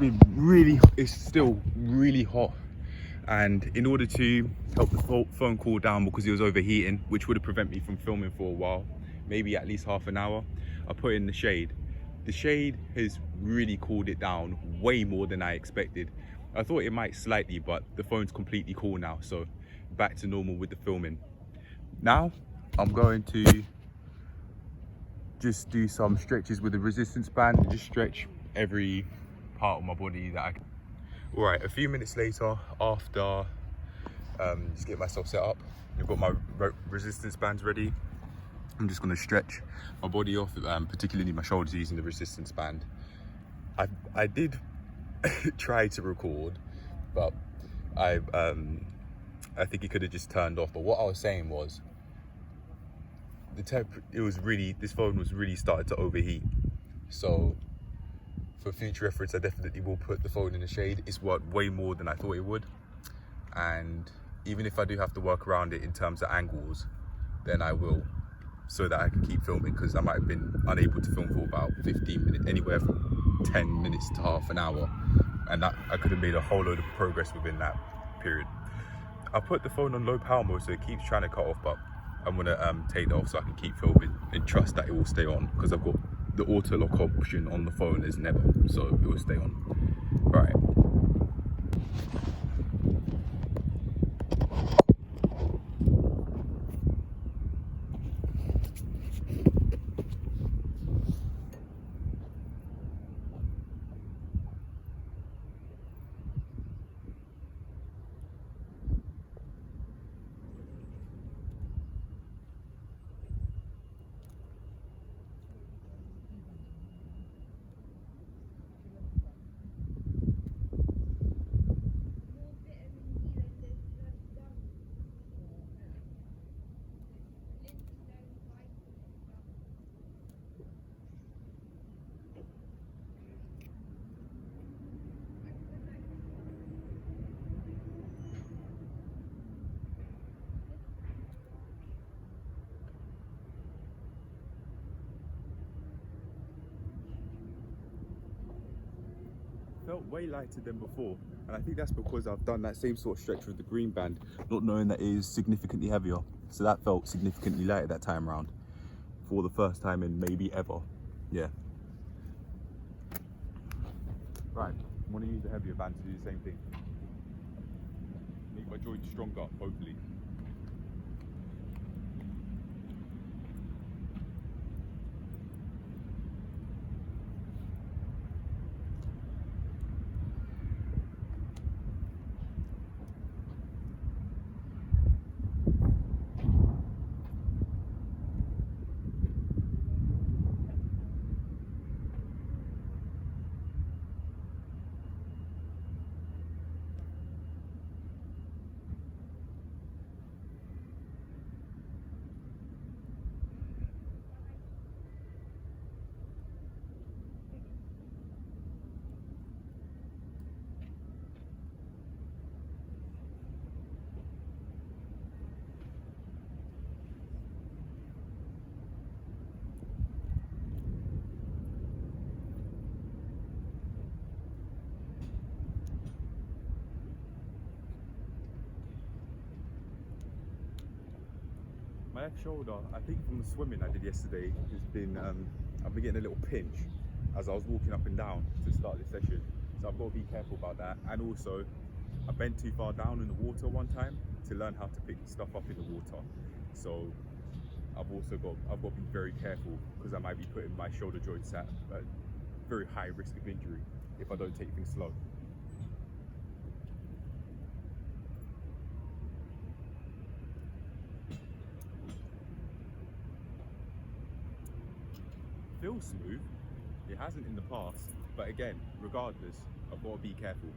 it's still really hot. And in order to help the phone cool down because it was overheating, which would have prevented me from filming for a while, maybe at least half an hour, I put it in the shade. The shade has really cooled it down way more than I expected. I thought it might slightly, but the phone's completely cool now, so back to normal with the filming. Now I'm going to just do some stretches with the resistance band and just stretch every part of my body that I can. All right, a few minutes later, after just get myself set up, I've got my resistance bands ready. I'm just going to stretch my body off, particularly my shoulders, using the resistance band. I did try to record, but I think it could have just turned off. But what I was saying was, this phone was really starting to overheat. So for future reference, I definitely will put the phone in the shade. It's worked way more than I thought it would. And even if I do have to work around it in terms of angles, then I will, so that I can keep filming, because I might have been unable to film for about 15 minutes, anywhere from 10 minutes to half an hour. And that I could have made a whole load of progress within that period. I put the phone on low power mode, so it keeps trying to cut off, but I'm gonna take that off so I can keep filming and trust that it will stay on, because I've got the auto lock option on the phone as never, so it will stay on. Right. Felt way lighter than before, and I think that's because I've done that same sort of stretch with the green band, not knowing that it is significantly heavier. So that felt significantly lighter that time around, for the first time in maybe ever. Yeah. Right, I'm gonna use the heavier band to do the same thing. Make my joints stronger, hopefully. My left shoulder, I think from the swimming I did yesterday, has been, I've been getting a little pinch as I was walking up and down to start this session. So I've got to be careful about that. And also, I bent too far down in the water one time to learn how to pick stuff up in the water. So I've got to be very careful, because I might be putting my shoulder joints at a very high risk of injury if I don't take things slow. Feels smooth. It hasn't in the past, but again, regardless, I've got to be careful.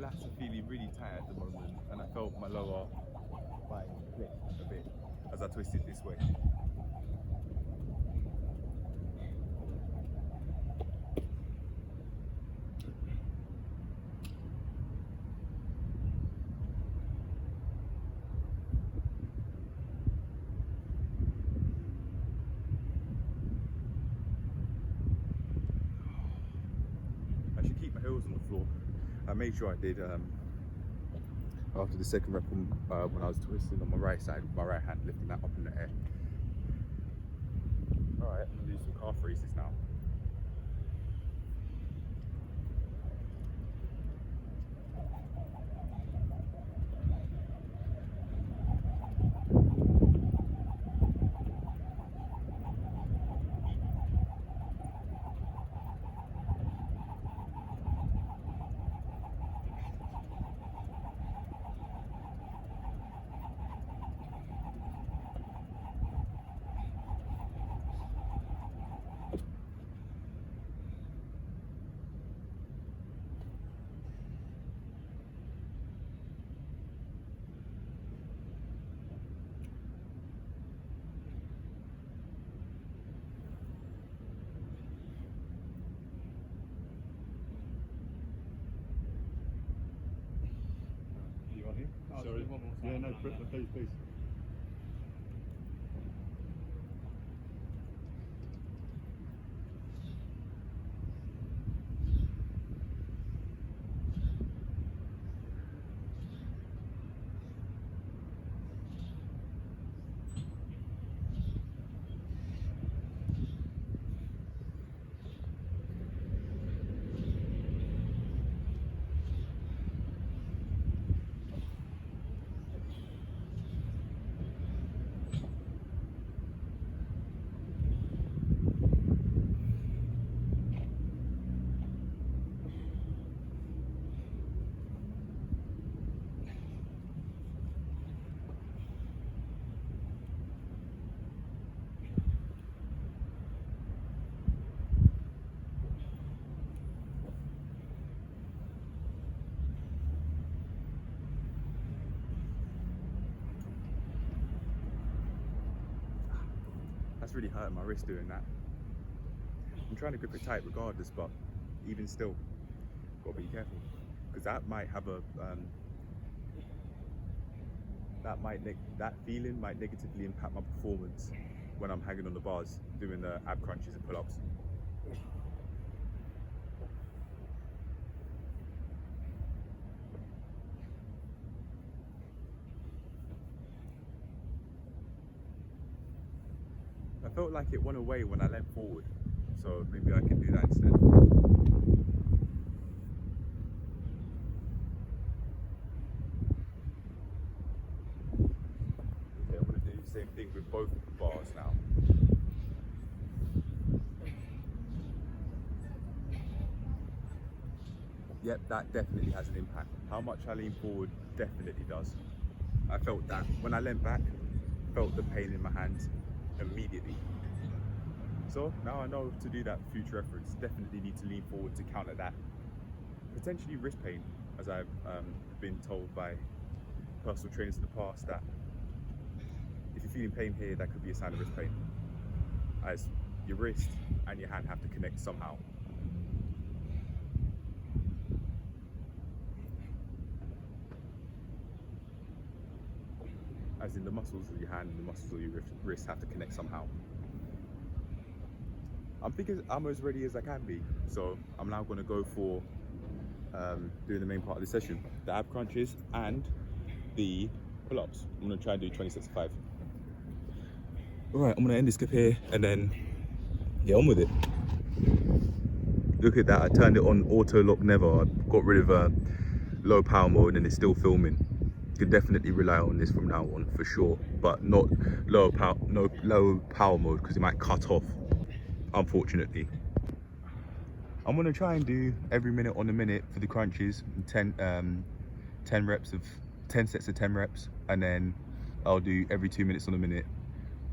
lats are feeling really tight at the moment, and I felt my lower body flex a bit as I twisted this way. I should keep my heels on the floor. I made sure I did after the second rep when I was twisting on my right side, my right hand, lifting that up in the air. Alright, I'm gonna do some calf raises now. Sorry. Yeah, no, please. That's really hurting my wrist doing that. I'm trying to grip it tight regardless, but even still, gotta be careful because that might have a that feeling might negatively impact my performance when I'm hanging on the bars doing the ab crunches and pull-ups. I felt like it went away when I leant forward, so maybe I can do that instead. Okay, I'm going to do the same thing with both bars now. Yep, that definitely has an impact. How much I lean forward definitely does. I felt that when I leant back, felt the pain in my hands immediately. So now I know to do that for future reference. Definitely need to lean forward to counter that potentially wrist pain, as I've been told by personal trainers in the past that if you're feeling pain here, that could be a sign of wrist pain, as your wrist and your hand have to connect somehow. As in the muscles of your hand and the muscles of your wrist have to connect somehow. I'm thinking I'm as ready as I can be, so I'm now going to go for doing the main part of the session, the ab crunches and the pull-ups. I'm going to try and do 20 sets of 5. Alright, I'm going to end this clip here and then get on with it. Look at that, I turned it on auto lock never. I got rid of low power mode and it's still filming. You can definitely rely on this from now on for sure, but not low power mode because it might cut off, unfortunately. I'm gonna try and do every minute on the minute for the crunches, 10 sets of 10 reps, and then I'll do every 2 minutes on a minute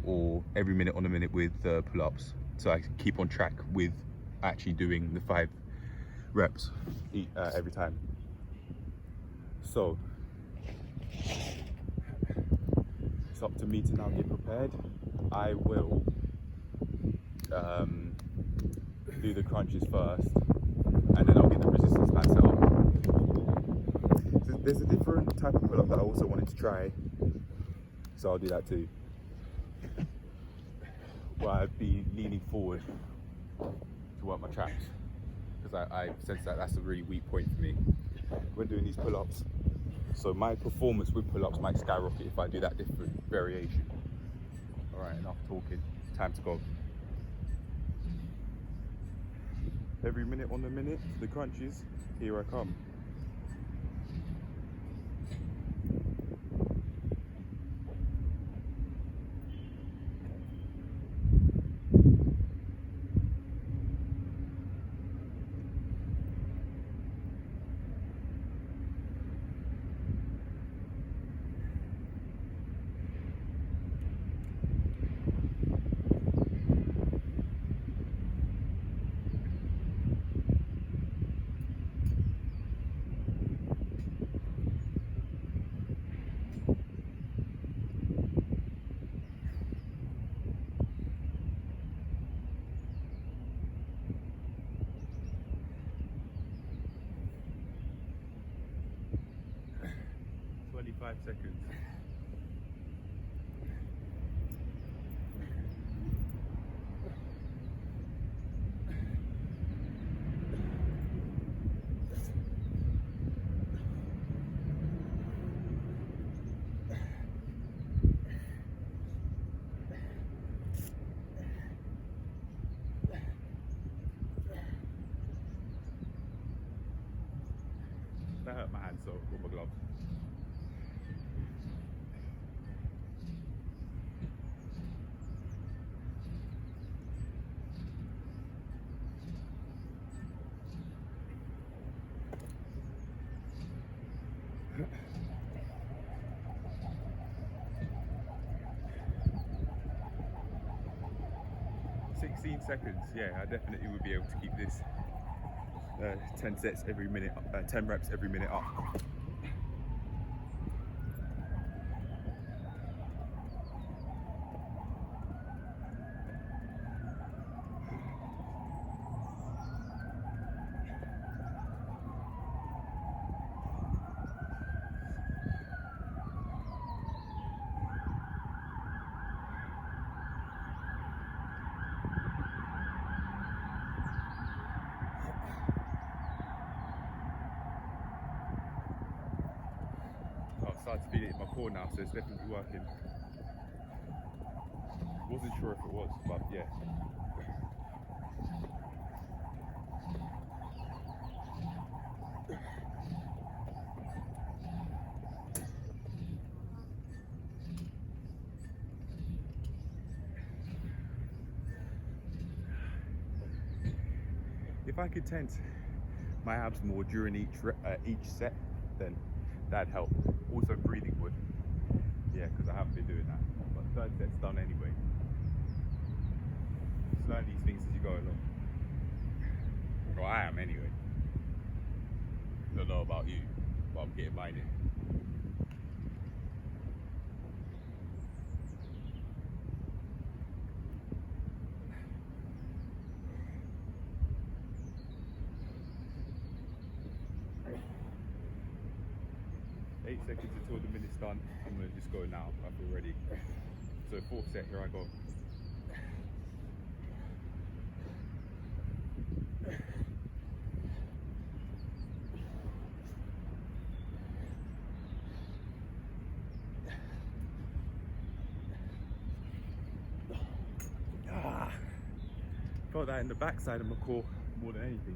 or every minute on a minute with pull-ups, so I can keep on track with actually doing the 5 reps every time. So it's up to me to now get prepared. I will do the crunches first, and then I'll get the resistance band set up. So there's a different type of pull-up that I also wanted to try, so I'll do that too. Where I'd be leaning forward to work my traps, because I sense that that's a really weak point for me when doing these pull-ups. So my performance with pull-ups might skyrocket if I do that different variation. All right, enough talking, time to go. Every minute on the minute, the crunches, here I come. Seconds. That hurt my hand, so got my glove. Seconds, yeah, I definitely would be able to keep this 10 sets every minute, 10 reps every minute up. I started to feel it in my core now, so it's definitely working. Wasn't sure if it was, but yeah. If I could tense my abs more during each set, then that'd help. Also breathing would. Yeah, because I haven't been doing that. But third set's done anyway. Just learn these things as you go along. Well, I am anyway. Don't know about you, but I'm getting mine in. Seconds until the minute's done. I'm going to just go now. I feel ready. So fourth set, here I go. Felt that in the backside of my core more than anything.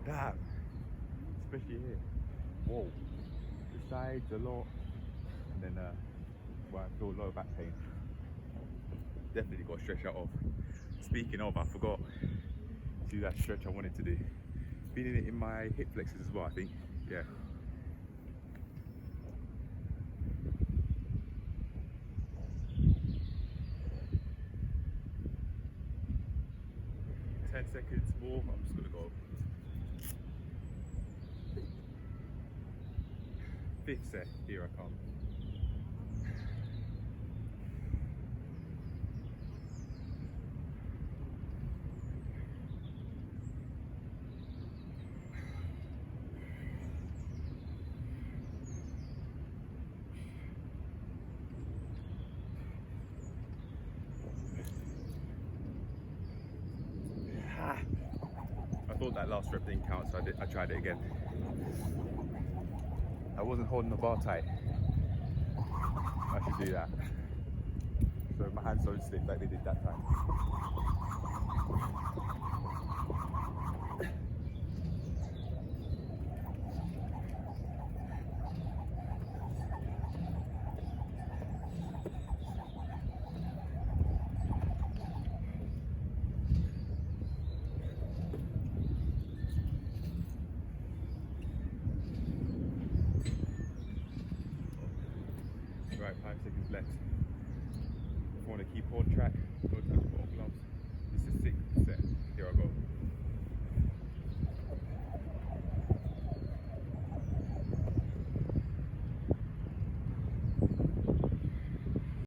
Damn. Especially here. Whoa. The sides a lot. And then where I feel low back pain. Definitely got to stretch that off. Speaking of, I forgot to do that stretch I wanted to do. Feeling it in my hip flexors as well, I think. Yeah. Seconds more, I'm just gonna go. 5th set, here I come. I thought that last rep didn't count, so I tried it again. I wasn't holding the bar tight. I should do that. So my hands don't slip like they did that time. Right, 5 seconds left. If you want to keep on track, go to the bottom gloves. This is 6th set. Here I go.